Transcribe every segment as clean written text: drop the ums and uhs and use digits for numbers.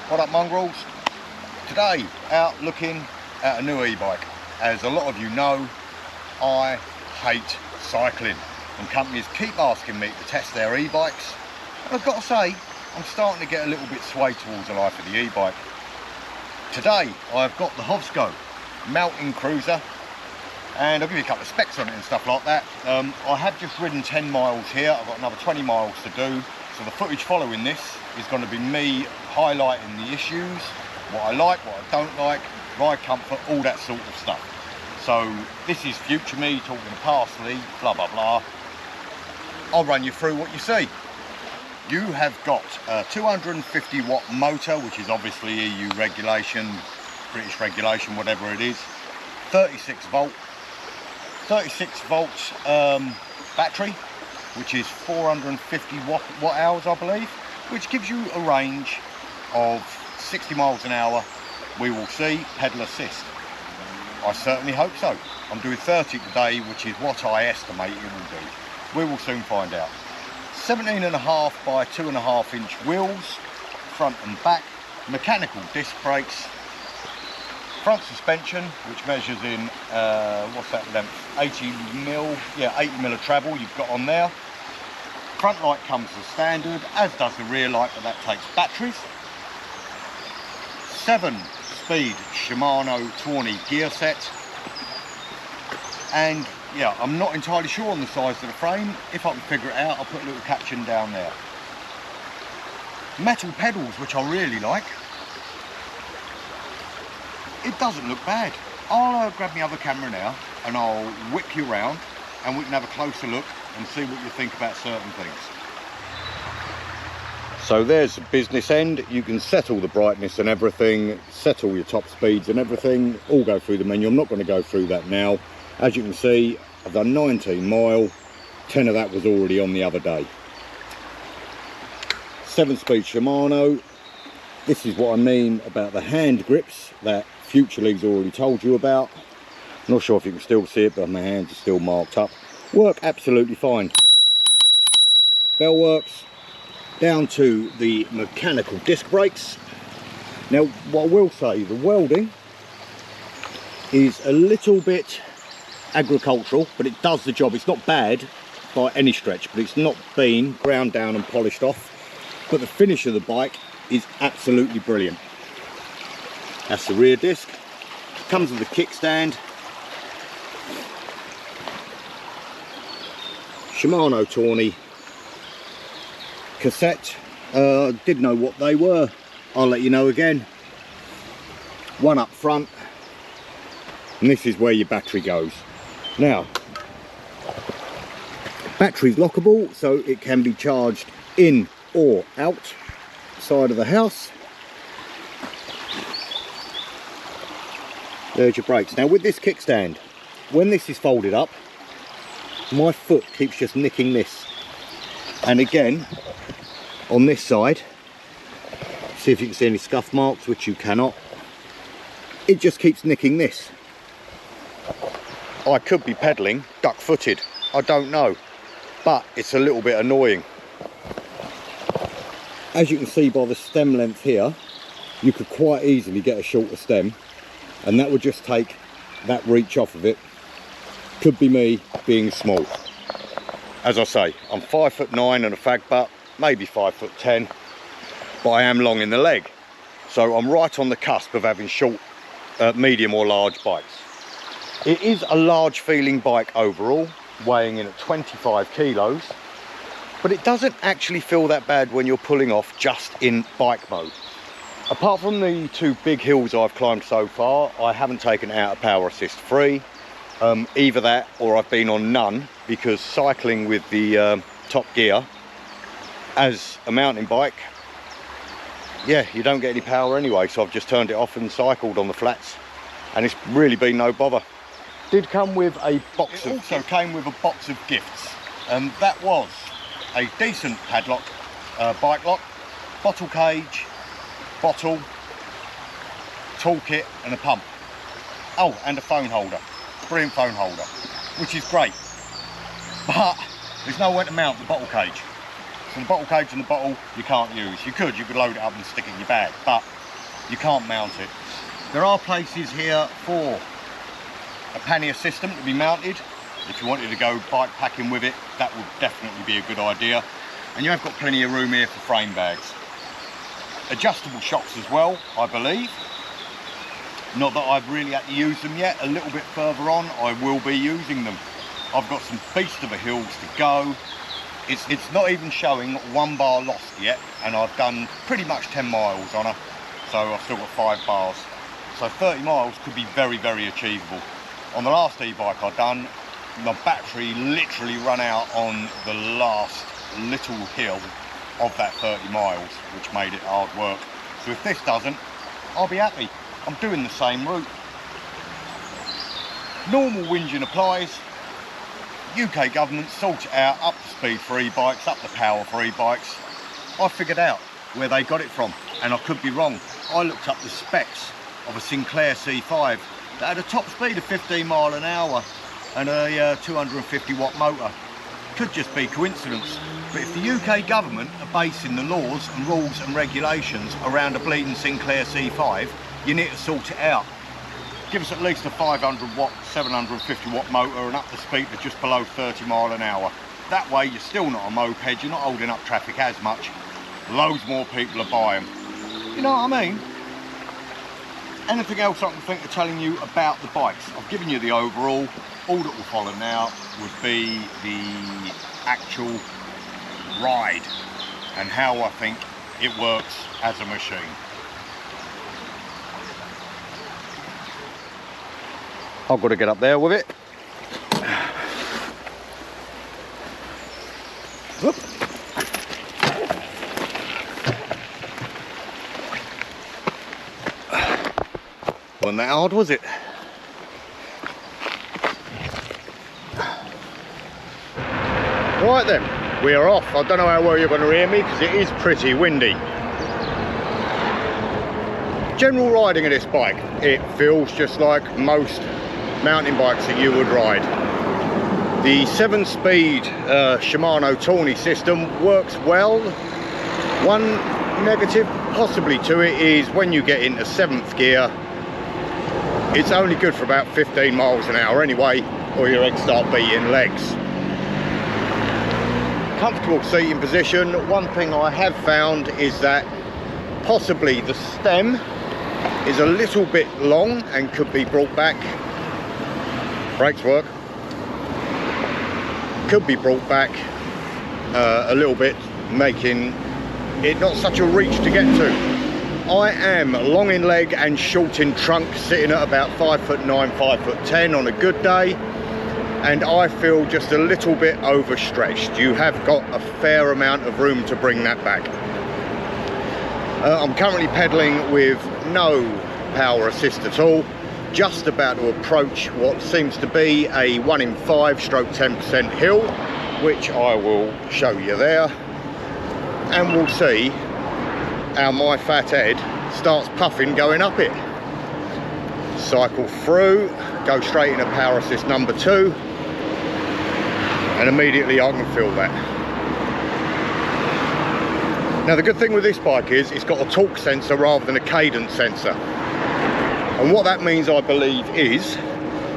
What up, mongrels? Today, out looking at a new e-bike. As a lot of you know, I hate cycling, and companies keep asking me to test their e-bikes. And I've got to say, I'm starting to get a little bit swayed towards the life of the e-bike. Today, I've got the Hovsco mountain cruiser, and I'll give you a couple of specs on it and stuff like that. I have just ridden 10 miles here. I've got another 20 miles to do. So the footage following this is going to be me highlighting the issues, what I like, what I don't like, ride comfort, all that sort of stuff. So this is future me talking parsley, blah, blah, blah. I'll run you through what you see. You have got a 250 watt motor, which is obviously EU regulation, British regulation, whatever it is. 36 volt battery, which is 450 watt hours, I believe, which gives you a range of 60 miles an hour. We will see. Pedal assist, I certainly hope so. I'm doing 30 today, which is what I estimate it will do. We will soon find out. 17.5 by 2.5 inch wheels, front and back, mechanical disc brakes, front suspension, which measures in what's that length, 80 mil, yeah, 80 mil of travel you've got on there. Front light comes as standard, as does the rear light, but that takes batteries. 7-speed Shimano Tawny gear set, and yeah, I'm not entirely sure on the size of the frame. If I can figure it out, I'll put a little caption down there. Metal pedals, which I really like. It doesn't look bad. I'll grab my other camera now and I'll whip you around and we can have a closer look and see what you think about certain things. So there's the business end. You can set all the brightness and everything, set all your top speeds and everything, all go through the menu. I'm not going to go through that now. As you can see, I've done 19 mile, 10 of that was already on the other day. 7-speed Shimano. This is what I mean about the hand grips that Future League's already told you about. Not sure if you can still see it, but my hands are still marked up. Work absolutely fine. Bell works. Down to the mechanical disc brakes. Now, what I will say, the welding is a little bit agricultural, but it does the job. It's not bad by any stretch, but it's not been ground down and polished off. But the finish of the bike is absolutely brilliant. That's the rear disc. Comes with a kickstand. Shimano Tawny cassette. Didn't know what they were. I'll let you know again. One up front, and this is where your battery goes. Now, battery's lockable, so it can be charged in or out side of the house. There's your brakes. Now with this kickstand, when this is folded up, my foot keeps just nicking this. And again, on this side, see if you can see any scuff marks, which you cannot. It just keeps nicking this. I could be pedaling duck-footed, I don't know, but it's a little bit annoying. As you can see by the stem length here, you could quite easily get a shorter stem, and that would just take that reach off of it. Could be me being small. As I say, I'm 5'9" and a fag butt, maybe 5'10", but I am long in the leg. So I'm right on the cusp of having short, medium or large bikes. It is a large feeling bike overall, weighing in at 25 kilos, but it doesn't actually feel that bad when you're pulling off just in bike mode. Apart from the 2 big hills I've climbed so far, I haven't taken it out of power assist free. Either that or I've been on none, because cycling with the top gear as a mountain bike, yeah, you don't get any power anyway, so I've just turned it off and cycled on the flats, and it's really been no bother. Did come with a box of... It also came with a box of gifts, and that was a decent padlock, bike lock, bottle cage, bottle, toolkit and a pump. Oh, and a phone holder, brilliant phone holder, which is great, but there's nowhere to mount the bottle cage. So the bottle cage and the bottle you can't use. You could load it up and stick it in your bag, but you can't mount it. There are places here for a pannier system to be mounted. If you wanted to go bike packing with it, that would definitely be a good idea. And you have got plenty of room here for frame bags. Adjustable shocks as well, I believe. Not that I've really had to use them yet. A little bit further on, I will be using them. I've got some beast of a hills to go. It's not even showing 1 bar lost yet, and I've done pretty much 10 miles on her, so I've still got 5 bars. So 30 miles could be very, very achievable. On the last e-bike I've done, my battery literally ran out on the last little hill of that 30 miles, which made it hard work. So if this doesn't, I'll be happy. I'm doing the same route. Normal whinging applies. UK government sort it out, up the speed for e-bikes, up the power for e-bikes. I figured out where they got it from, and I could be wrong. I looked up the specs of a Sinclair C5 that had a top speed of 15 mile an hour and a 250 watt motor. Could just be coincidence, but if the UK government are basing the laws and rules and regulations around a bleeding Sinclair C5, you need to sort it out. Give us at least a 500 watt, 750 watt motor and up the speed to just below 30 mile an hour. That way you're still not a moped, you're not holding up traffic as much. Loads more people are buying. You know what I mean? Anything else I can think of telling you about the bikes? I've given you the overall. All that will follow now would be the actual ride and how I think it works as a machine. I've got to get up there with it. Whoop. Wasn't that hard, was it? Right then, we are off. I don't know how well you're going to hear me because it is pretty windy. General riding of this bike, it feels just like most mountain bikes that you would ride. The 7-speed Shimano Tawny system works well. One negative possibly to it is when you get into 7th gear, it's only good for about 15 miles an hour anyway, or your legs start beating legs. Comfortable seating position. One thing I have found is that possibly the stem is a little bit long and could be brought back. Brakes work. Could be brought back a little bit, making it not such a reach to get to. I am long in leg and short in trunk, sitting at about 5'9", 5'10" on a good day, and I feel just a little bit overstretched. You have got a fair amount of room to bring that back. I'm currently pedaling with no power assist at all, just about to approach what seems to be a 1 in 5 stroke 10% hill, which I will show you there, and we'll see how my fat head starts puffing going up it. Cycle through, go straight into power assist number 2, and immediately I can feel that. Now the good thing with this bike is it's got a torque sensor rather than a cadence sensor. And what that means, I believe, is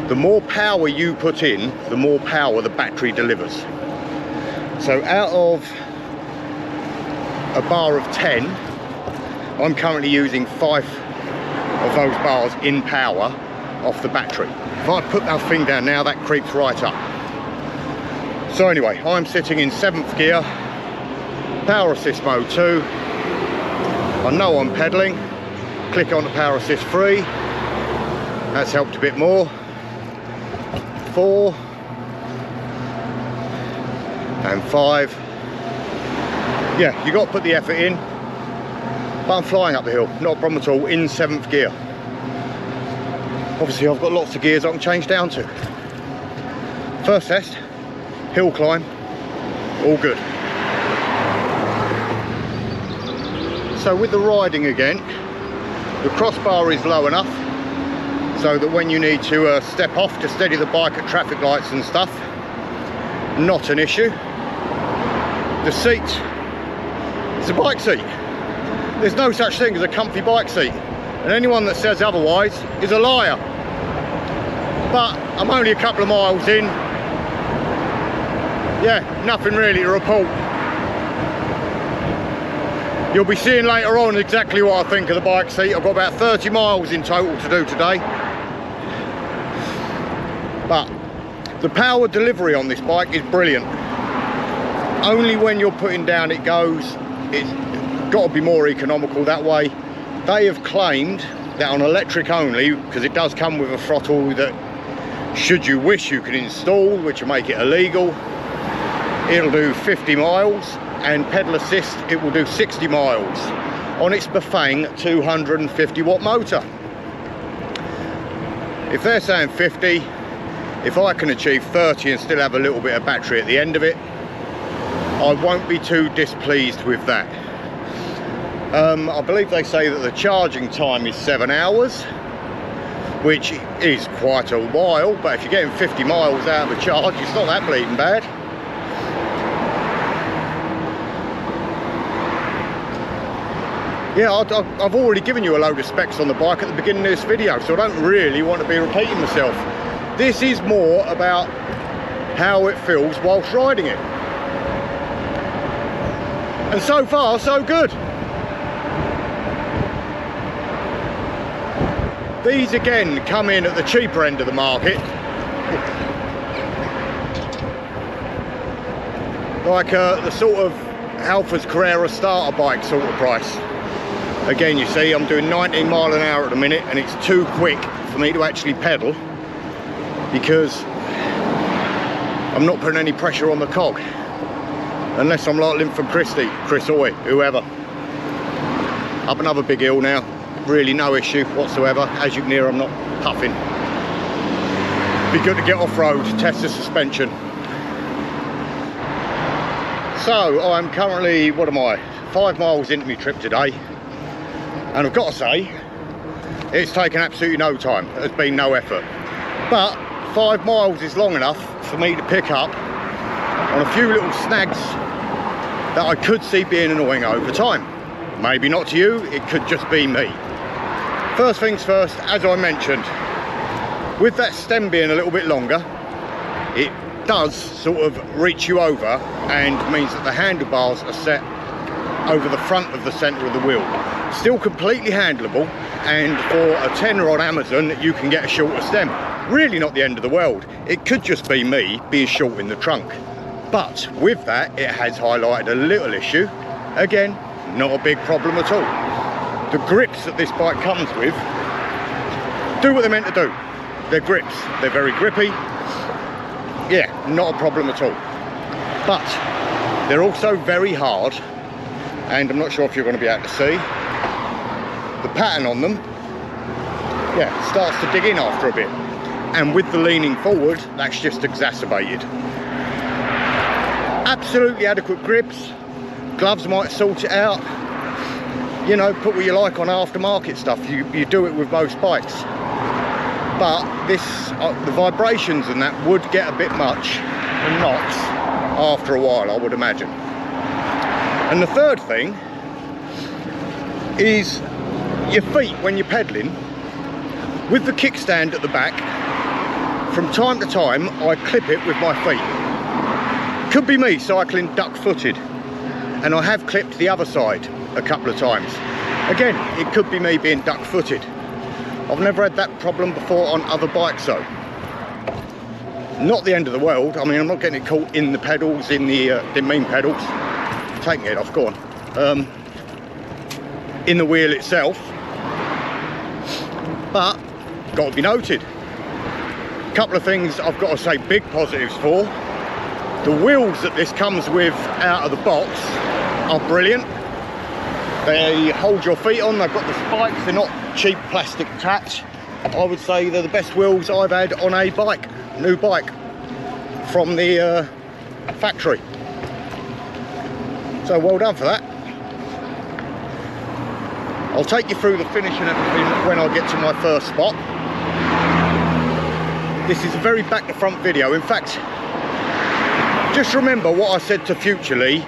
the more power you put in, the more power the battery delivers. So out of a bar of 10, I'm currently using 5 of those bars in power off the battery. If I put that thing down now, that creeps right up. So anyway, I'm sitting in 7th gear, power assist mode 2. I know I'm pedaling. Click on the power assist 3. That's helped a bit more. 4 and 5. Yeah, you got to put the effort in. But I'm flying up the hill, not a problem at all, in 7th gear. Obviously I've got lots of gears I can change down to. First test, hill climb, all good. So with the riding again, the crossbar is low enough so that when you need to step off to steady the bike at traffic lights and stuff, not an issue. The seat, it's a bike seat. There's no such thing as a comfy bike seat. and anyone that says otherwise is a liar. But I'm only a couple of miles in. Yeah, nothing really to report. You'll be seeing later on exactly what I think of the bike seat. I've got about 30 miles in total to do today. But the power delivery on this bike is brilliant. Only when you're putting down it goes. It's got to be more economical that way. They have claimed that on electric only, because it does come with a throttle that, should you wish, you can install, which will make it illegal. It'll do 50 miles, and pedal assist, it will do 60 miles on its Bafang 250 watt motor. If they're saying 50, if I can achieve 30 and still have a little bit of battery at the end of it, I won't be too displeased with that. I believe they say that the charging time is 7 hours, which is quite a while, but if you're getting 50 miles out of a charge, it's not that bleeding bad. Yeah, I've already given you a load of specs on the bike at the beginning of this video, so I don't really want to be repeating myself. This is more about how it feels whilst riding it. And so far, so good. These again come in at the cheaper end of the market. Like the sort of Alpha's Carrera starter bike sort of price. Again, you see, I'm doing 19 miles an hour at the minute, and it's too quick for me to actually pedal because I'm not putting any pressure on the cog. Unless I'm like Linford Christie, Chris Hoy, whoever. Up another big hill now. Really no issue whatsoever. As you can hear, I'm not puffing. Be good to get off-road, test the suspension. So I'm currently, what am I, 5 miles into my trip today, and I've got to say it's taken absolutely no time. There's been no effort, but 5 miles is long enough for me to pick up on a few little snags that I could see being annoying over time. Maybe not to you, it could just be me. First things first, as I mentioned, with that stem being a little bit longer, it does sort of reach you over and means that the handlebars are set over the front of the centre of the wheel. Still completely handleable, and for a tenner on Amazon you can get a shorter stem. Really not the end of the world. It could just be me being short in the trunk. But with that, it has highlighted a little issue. Again, not a big problem at all. The grips that this bike comes with do what they're meant to do. They're grips. They're very grippy. Yeah, not a problem at all. But they're also very hard, and I'm not sure if you're going to be able to see the pattern on them. Yeah, starts to dig in after a bit, and with the leaning forward, that's just exacerbated. Absolutely adequate grips. Gloves might sort it out. You know, put what you like on aftermarket stuff. You do it with most bikes. But this, the vibrations and that would get a bit much and knots after a while, I would imagine. And the third thing is your feet when you're pedaling. With the kickstand at the back, from time to time I clip it with my feet. Could be me cycling duck-footed, and I have clipped the other side a couple of times. Again, it could be me being duck-footed. I've never had that problem before on other bikes though. Not the end of the world. I mean, I'm not getting it caught in the pedals, in the mean pedals. Taking it off, go on. In the wheel itself. But, got to be noted. A couple of things I've got to say big positives for. The wheels that this comes with out of the box are brilliant. They hold your feet on, they've got the spikes, they're not cheap plastic tats. I would say they're the best wheels I've had on a bike, new bike, from the factory. So well done for that. I'll take you through the finish and everything when I get to my first spot. This is a very back to front video. In fact, just remember what I said to Future Lee,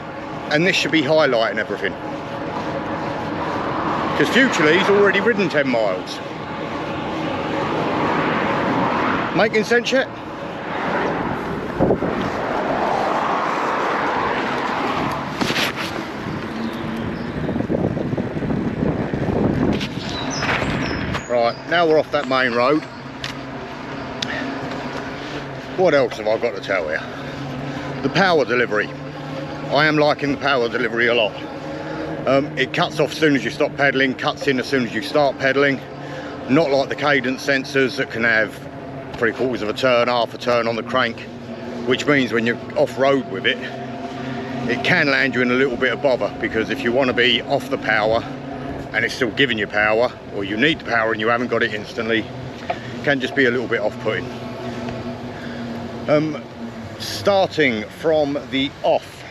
and this should be highlighting everything. because Future's already ridden 10 miles. Making sense yet? Right, now we're off that main road. What else have I got to tell you? The power delivery. I am liking the power delivery a lot. It cuts off as soon as you stop pedalling, cuts in as soon as you start pedalling. Not like the cadence sensors that can have 3/4 of a turn, half a turn on the crank, which means when you're off-road with it, it can land you in a little bit of bother, because if you want to be off the power and it's still giving you power, or you need the power and you haven't got it instantly, it can just be a little bit off-putting. Starting from the off,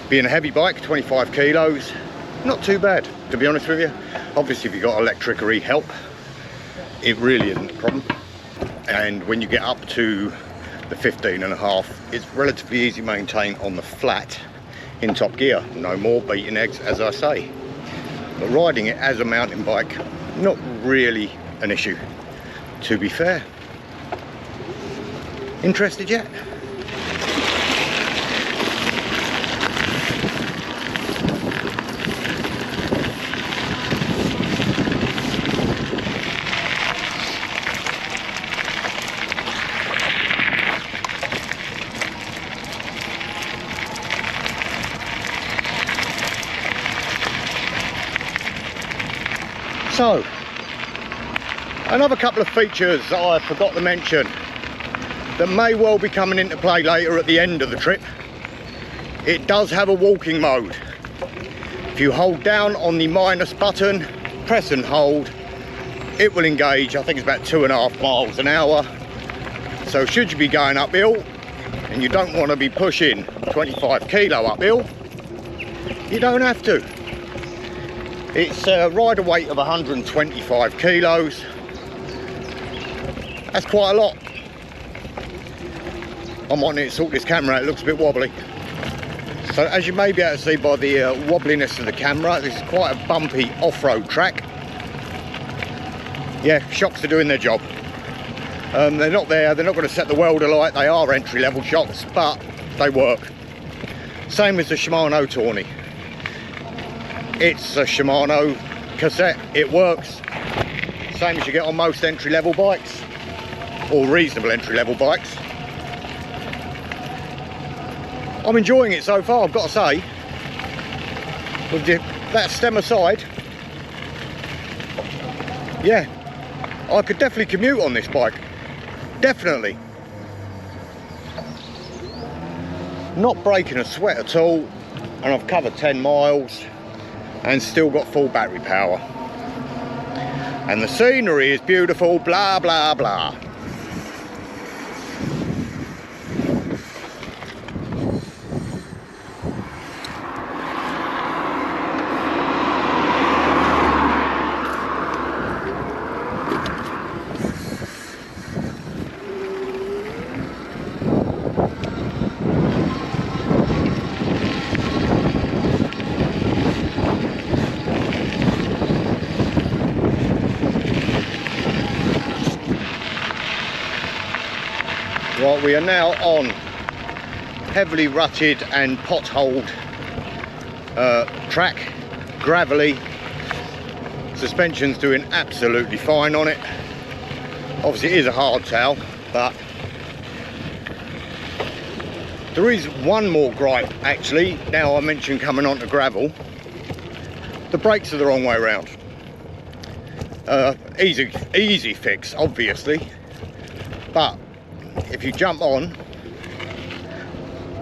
being a heavy bike, 25 kilos, not too bad, to be honest with you. Obviously if you've got electric-y help, it really isn't a problem. And when you get up to the 15.5, it's relatively easy to maintain on the flat in top gear. No more beating eggs, as I say. But riding it as a mountain bike, not really an issue, to be fair. Interested yet? So, another couple of features that I forgot to mention that may well be coming into play later at the end of the trip. It does have a walking mode. If you hold down on the minus button, press and hold, it will engage. I think it's about 2.5 miles an hour. So should you be going uphill and you don't want to be pushing 25 kilo uphill, you don't have to. It's a rider weight of 125 kilos. That's quite a lot. I might need to sort this camera out, it looks a bit wobbly. So as you may be able to see by the wobbliness of the camera, this is quite a bumpy off-road track. Yeah, shocks are doing their job. They're not there, they're not going to set the world alight, they are entry-level shocks, but they work. Same as the Shimano Tawny. It's a Shimano cassette, it works. Same as you get on most entry-level bikes, or reasonable entry-level bikes. I'm enjoying it so far, I've got to say. With that stem aside, yeah, I could definitely commute on this bike. Definitely. Not breaking a sweat at all, and I've covered 10 miles and still got full battery power. And the scenery is beautiful, blah, blah, blah. Right, we are now on heavily rutted and potholed track, gravelly. Suspension's doing absolutely fine on it. Obviously it is a hardtail, but there is one more gripe actually. Now I mentioned coming onto gravel, the brakes are the wrong way around. Easy fix, obviously, but if you jump on,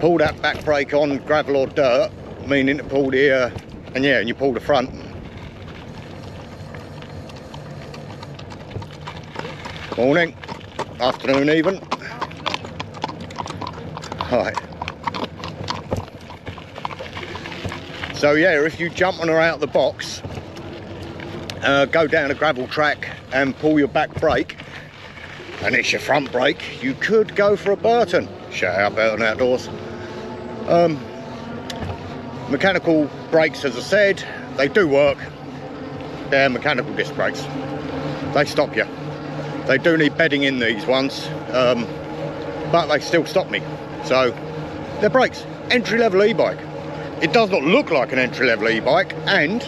pull that back brake on gravel or dirt, meaning to pull the and you pull the front, morning, afternoon even. Right. So yeah, if you jump on her out of the box, go down a gravel track and pull your back brake, and it's your front brake, you could go for a Burton. Shout out Burton Outdoors. Mechanical brakes, as I said, they do work. They're mechanical disc brakes. They stop you. They do need bedding in these ones, but they still stop me. So they're brakes. Entry-level e-bike. It does not look like an entry-level e-bike, and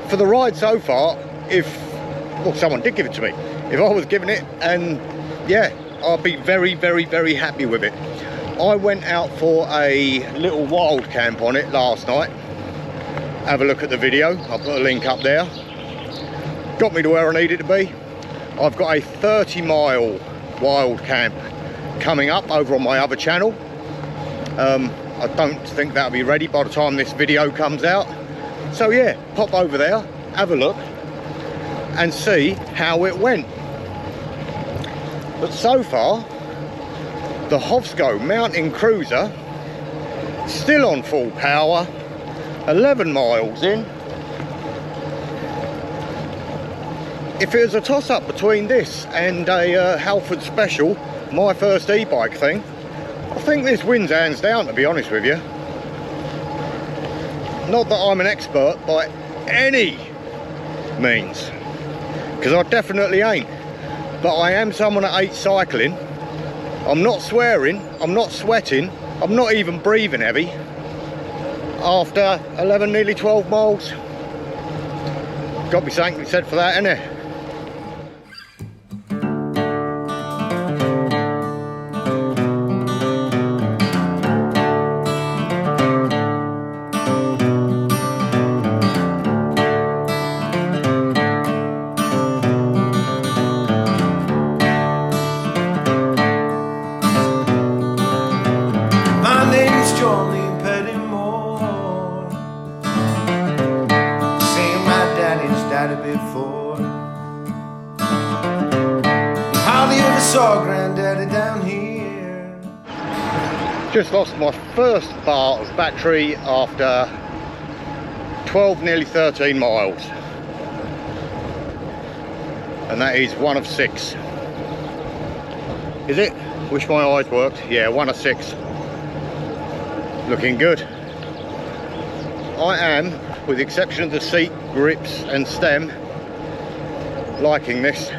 for the ride so far, well, someone did give it to me. If I was giving it, and yeah, I'll be very, very, very happy with it. I went out for a little wild camp on it last night. Have a look at the video. I'll put a link up there. Got me to where I needed to be. I've got a 30-mile wild camp coming up over on my other channel. I don't think that'll be ready by the time this video comes out. So yeah, pop over there, have a look, and see how it went. But so far, the Hovsco mountain cruiser, still on full power, 11 miles in. If it was a toss-up between this and a Halford Special, my first e-bike thing, I think this wins hands down, to be honest with you. Not that I'm an expert by any means, because I definitely ain't. But I am someone that hates cycling. I'm not swearing, I'm not sweating, I'm not even breathing heavy. After 11, nearly 12 miles. Got to be something to be said for that, innit? Before hardly ever saw Granddaddy down here. Just lost my first bar of battery after 12, nearly 13 miles, and that is 1 of 6. Is it? Wish my eyes worked. Yeah, 1 of 6. Looking good. I am, with the exception of the seat, grips and stem, liking this.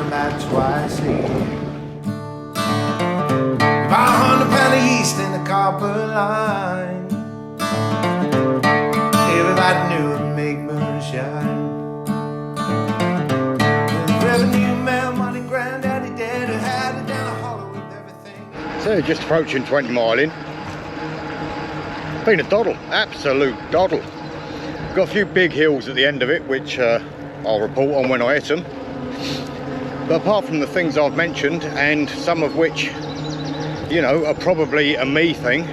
About twice a year. About 100 pound of yeast in the copper line. Everybody knew it'd make moonshine. With revenue man, money, Granddaddy, Daddy had it down a hollow with everything. So just approaching 20 mile in. Been a doddle, absolute doddle. Got a few big hills at the end of it, which I'll report on when I hit them. But apart from the things I've mentioned, and some of which, you know, are probably a me thing,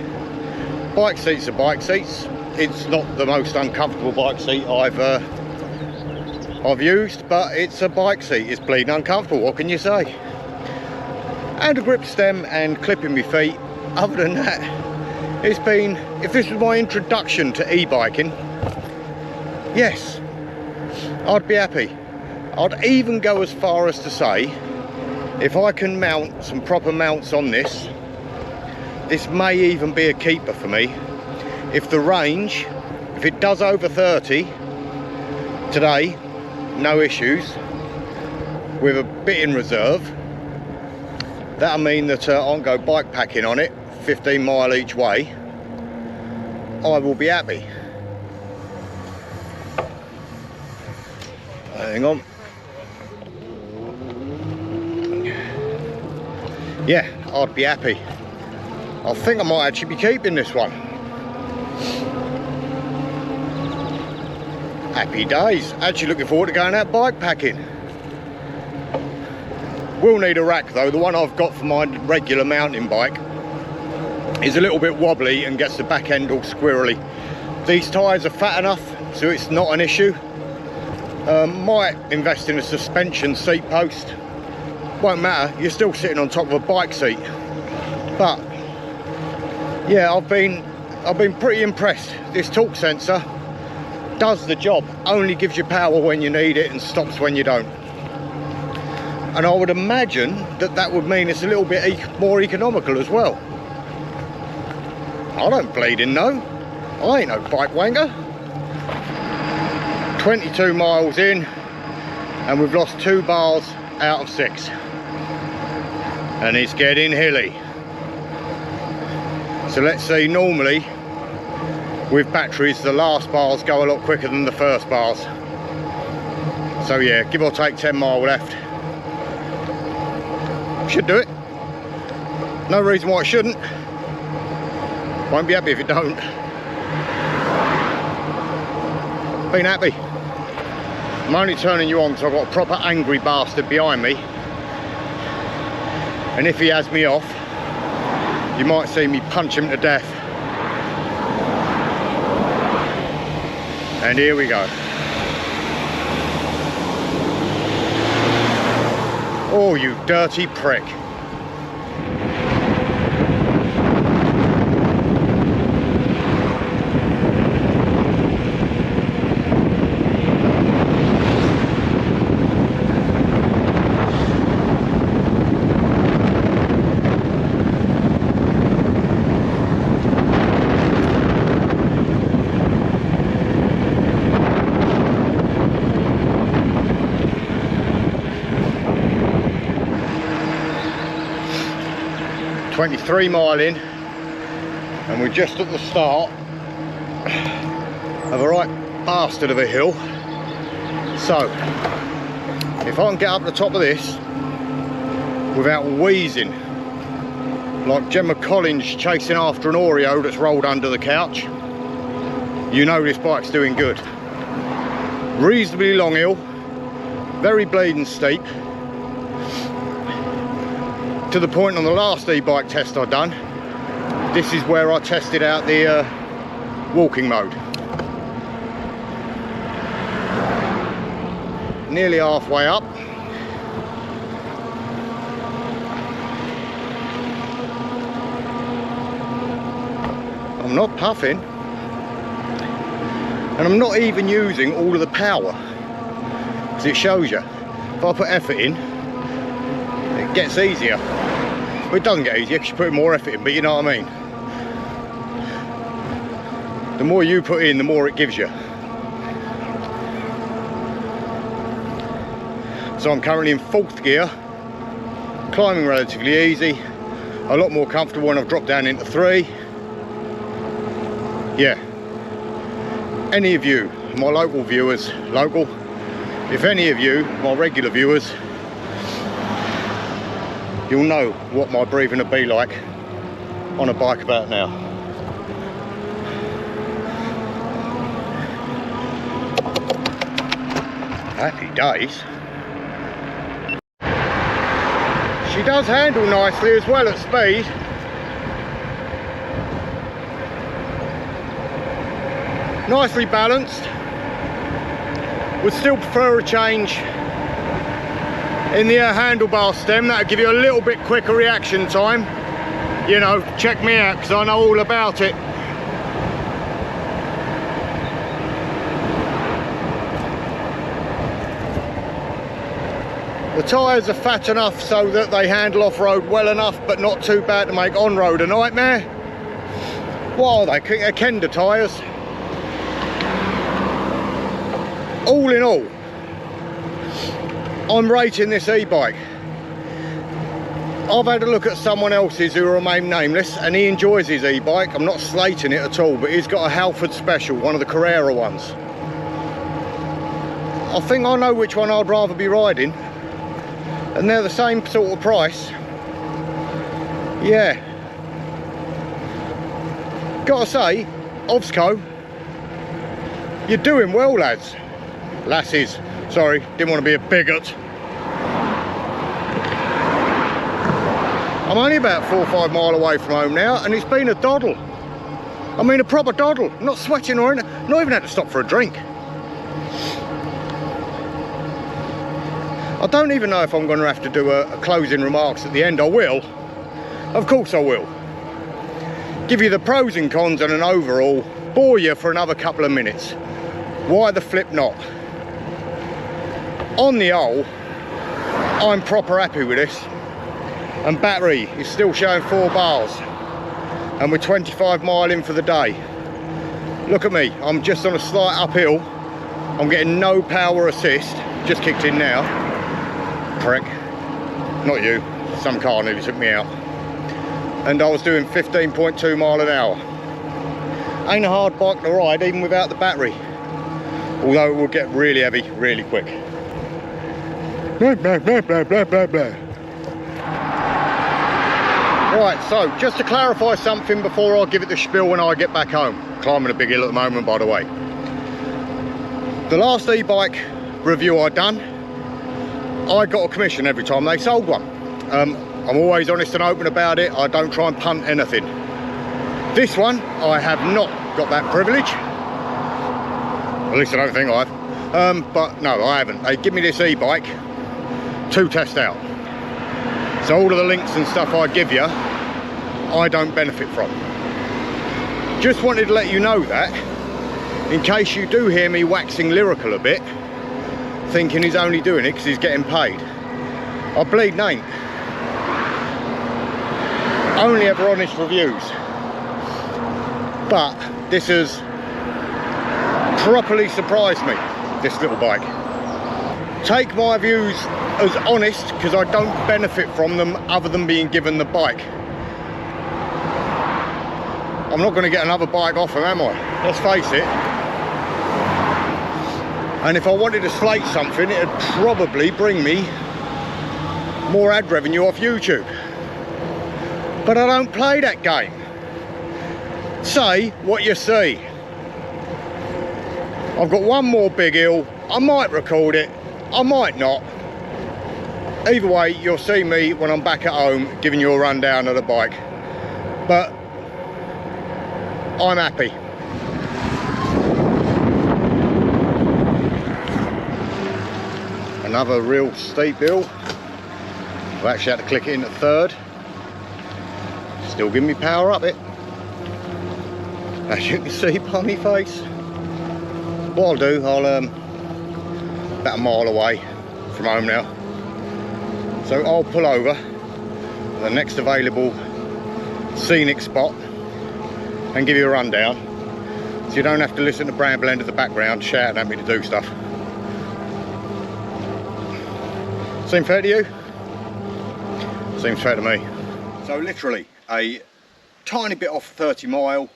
bike seats are bike seats. It's not the most uncomfortable bike seat I've used, but it's a bike seat. It's bleeding uncomfortable, what can you say? And a grip stem and clipping my feet. Other than that, it's been, if this was my introduction to e-biking, yes, I'd be happy. I'd even go as far as to say, if I can mount some proper mounts on this, this may even be a keeper for me. If the range, if it does over 30 today, no issues, with a bit in reserve, that'll mean that I can go bike packing on it, 15 mile each way. I will be happy. Hang on. Yeah, I'd be happy. I think I might actually be keeping this one. Happy days. Actually looking forward to going out bike packing. Will need a rack though. The one I've got for my regular mountain bike is a little bit wobbly and gets the back end all squirrely. These tyres are fat enough, so it's not an issue. Might invest in a suspension seat post. won't matter, you're still sitting on top of a bike seat. But yeah, I've been pretty impressed. This torque sensor does the job, only gives you power when you need it and stops when you don't. And I would imagine that that would mean it's a little bit more economical as well. I don't bleeding know. I ain't no bike wanger. 22 miles in and we've lost 2 bars out of 6. And it's getting hilly. So let's see, normally with batteries the last bars go a lot quicker than the first bars. So yeah, give or take 10 mile left. Should do it. No reason why it shouldn't. Won't be happy if it don't. Been happy. I'm only turning you on because I've got a proper angry bastard behind me. And if he has me off, you might see me punch him to death. And here we go. Oh, you dirty prick. .23 mile in, and we're just at the start of a right bastard of a hill. So if I can get up the top of this without wheezing like Gemma Collins chasing after an Oreo that's rolled under the couch, you know this bike's doing good. Reasonably long hill, very bleeding steep, to the point on the last e-bike test I'd done, this is where I tested out the walking mode. Nearly halfway up. I'm not puffing, and I'm not even using all of the power, because it shows you, if I put effort in, it gets easier. Well, it doesn't get easier because you put more effort in, but you know what I mean. The more you put in, the more it gives you. So I'm currently in 4th gear, climbing relatively easy, a lot more comfortable when I've dropped down into 3. Yeah. Any of you, my local viewers, if any of you, my regular viewers, you'll know what my breathing would be like on a bike about now. Happy days. She does handle nicely as well at speed. Nicely balanced. Would still prefer a change in the handlebar stem. That'll give you a little bit quicker reaction time. You know, check me out because I know all about it. The tyres are fat enough so that they handle off-road well enough, but not too bad to make on-road a nightmare. What are they? Kenda tyres. All in all, I'm rating this e-bike. I've had a look at someone else's who will remain nameless, and he enjoys his e-bike. I'm not slating it at all, but he's got a Halford Special, one of the Carrera ones. I think I know which one I'd rather be riding, and they're the same sort of price. Yeah. Gotta say, Hovsco, you're doing well, lads. Lasses, sorry, didn't want to be a bigot. I'm only about 4 or 5 miles away from home now, and it's been a doddle. I mean, a proper doddle. Not sweating or anything, not even had to stop for a drink. I don't even know if I'm going to have to do a closing remarks at the end. I will. Of course I will. Give you the pros and cons and an overall. Bore you for another couple of minutes. Why the flip not? On the whole, I'm proper happy with this. And battery is still showing 4 bars. And we're 25 mile in for the day. Look at me, I'm just on a slight uphill. I'm getting no power assist. Just kicked in now. Prick. Not you. Some car nearly took me out. And I was doing 15.2 mile an hour. Ain't a hard bike to ride even without the battery. Although it will get really heavy really quick. Blah, blah, blah, blah, blah, blah, blah. Right, so just to clarify something before I give it the spiel when I get back home. Climbing a big hill at the moment, by the way. The last e-bike review I done, I got a commission every time they sold one. I'm always honest and open about it. I don't try and punt anything. This one, I have not got that privilege. At least I don't think I have. But no, I haven't. They give me this e-bike to test out. So all of the links and stuff I give you, I don't benefit from. Just wanted to let you know that, in case you do hear me waxing lyrical a bit, thinking he's only doing it because he's getting paid. I bleeding ain't. Only ever honest reviews. But this has properly surprised me, this little bike. Take my views as honest, because I don't benefit from them other than being given the bike. I'm not going to get another bike off them, am I? Let's face it. And if I wanted to slate something, it'd probably bring me more ad revenue off YouTube. But I don't play that game. Say what you see. I've got one more big hill. I might record it, I might not. Either way, you'll see me when I'm back at home giving you a rundown of the bike. But I'm happy. Another real steep hill. I've actually had to click it in at third. Still giving me power up it. As you can see by my face. What I'll do, I'll about a mile away from home now. So I'll pull over at the next available scenic spot and give you a rundown, so you don't have to listen to Bramble End of the background shouting at me to do stuff. Seem fair to you? Seems fair to me. So literally a tiny bit off 30 mile,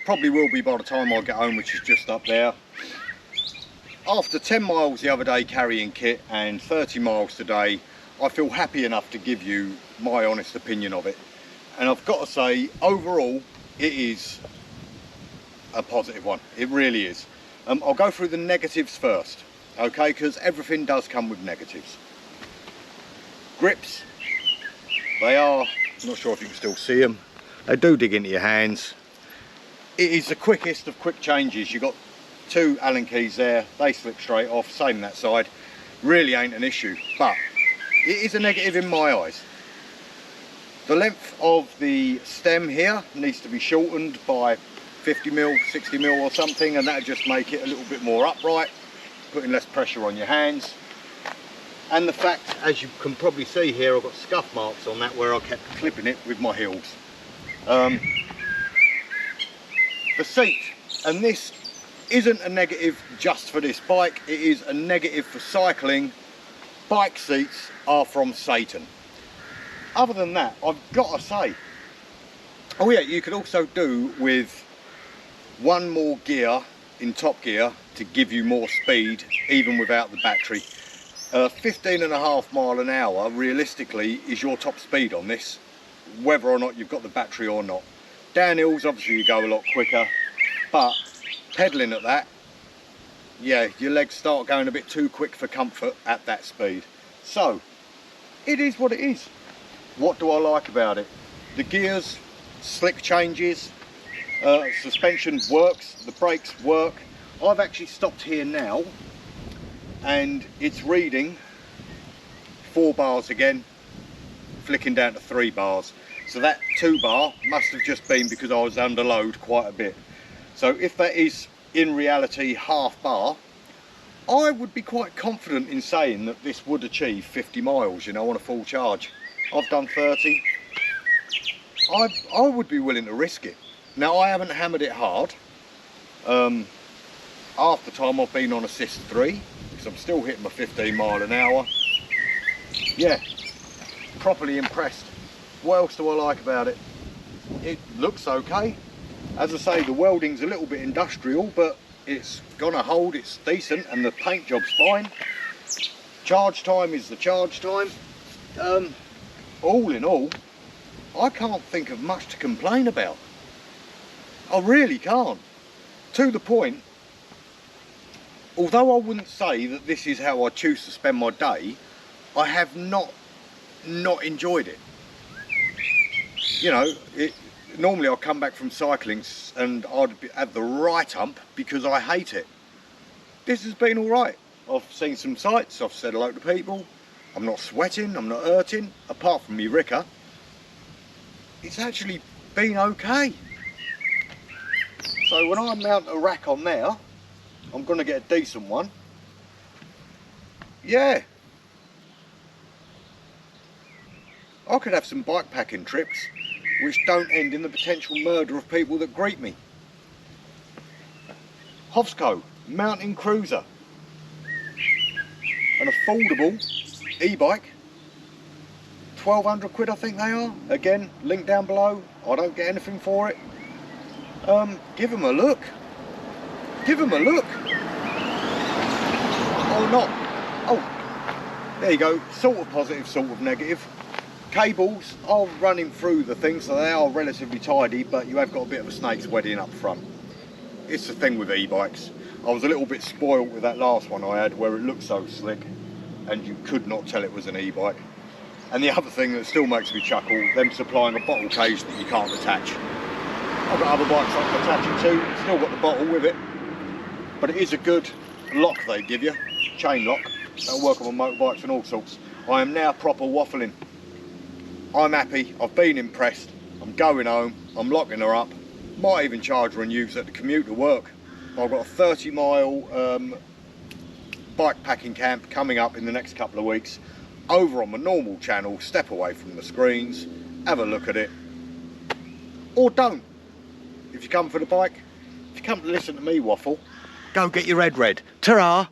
probably will be by the time I get home, which is just up there. After 10 miles the other day carrying kit and 30 miles today, I feel happy enough to give you my honest opinion of it. And I've got to say, overall, it is a positive one. It really is. I'll go through the negatives first, okay? Because everything does come with negatives. Grips, they are, I'm not sure if you can still see them, they do dig into your hands. It is the quickest of quick changes. You've got 2 Allen keys there, they slip straight off, same that side. Really ain't an issue, but it is a negative in my eyes. The length of the stem here needs to be shortened by 50mm, 60mm or something, and that'll just make it a little bit more upright, putting less pressure on your hands. And the fact, as you can probably see here, I've got scuff marks on that where I kept clipping it with my heels. The seat, and this isn't a negative just for this bike, it is a negative for cycling. Bike seats are from Satan. Other than that, I've got to say, oh yeah, you could also do with one more gear in top gear to give you more speed even without the battery. 15.5 mile an hour realistically is your top speed on this, whether or not you've got the battery or not. Downhills, obviously you go a lot quicker, but pedaling at that, yeah, your legs start going a bit too quick for comfort at that speed. So it is what it is. What do I like about it? The gears, slick changes, suspension works, the brakes work. I've actually stopped here now and it's reading 4 bars again, flicking down to 3 bars. So that 2 bar must have just been because I was under load quite a bit. So if that is in reality half bar, I would be quite confident in saying that this would achieve 50 miles, you know, on a full charge. I've done 30. I would be willing to risk it. Now, I haven't hammered it hard. Half the time I've been on assist 3, because I'm still hitting my 15 mile an hour. Yeah, properly impressed. What else do I like about it? It looks okay. As I say, the welding's a little bit industrial, but it's gonna hold, it's decent, and the paint job's fine. Charge time is the charge time. All in all, I can't think of much to complain about. I really can't. To the point, although I wouldn't say that this is how I choose to spend my day, I have not enjoyed it. You know, normally I'll come back from cycling and I'd have the right hump because I hate it. This has been all right. I've seen some sights, I've said hello to people, I'm not sweating, I'm not hurting, apart from me Ricker. It's actually been okay. So when I mount a rack on there, I'm going to get a decent one. Yeah. I could have some bike packing trips which don't end in the potential murder of people that greet me. Hovsco mountain cruiser. An affordable e-bike. 1,200 quid I think they are. Again, link down below. I don't get anything for it. Give them a look. Give them a look. Or not. Oh, there you go. Sort of positive, sort of negative. Cables are running through the thing, so they are relatively tidy, but you have got a bit of a snake's wedding up front. It's the thing with e-bikes. I was a little bit spoiled with that last one I had, where it looked so slick, and you could not tell it was an e-bike. And the other thing that still makes me chuckle, them supplying a bottle cage that you can't attach. I've got other bikes I can attach it to, still got the bottle with it. But it is a good lock they give you, chain lock. That'll work on motorbikes and all sorts. I am now proper waffling. I'm happy, I've been impressed, I'm going home, I'm locking her up. Might even charge her and use it to commute to work. I've got a 30-mile bike packing camp coming up in the next couple of weeks. Over on my normal channel, step away from the screens, have a look at it. Or don't. If you come for the bike, if you come to listen to me waffle, go get your head red. Ta-ra!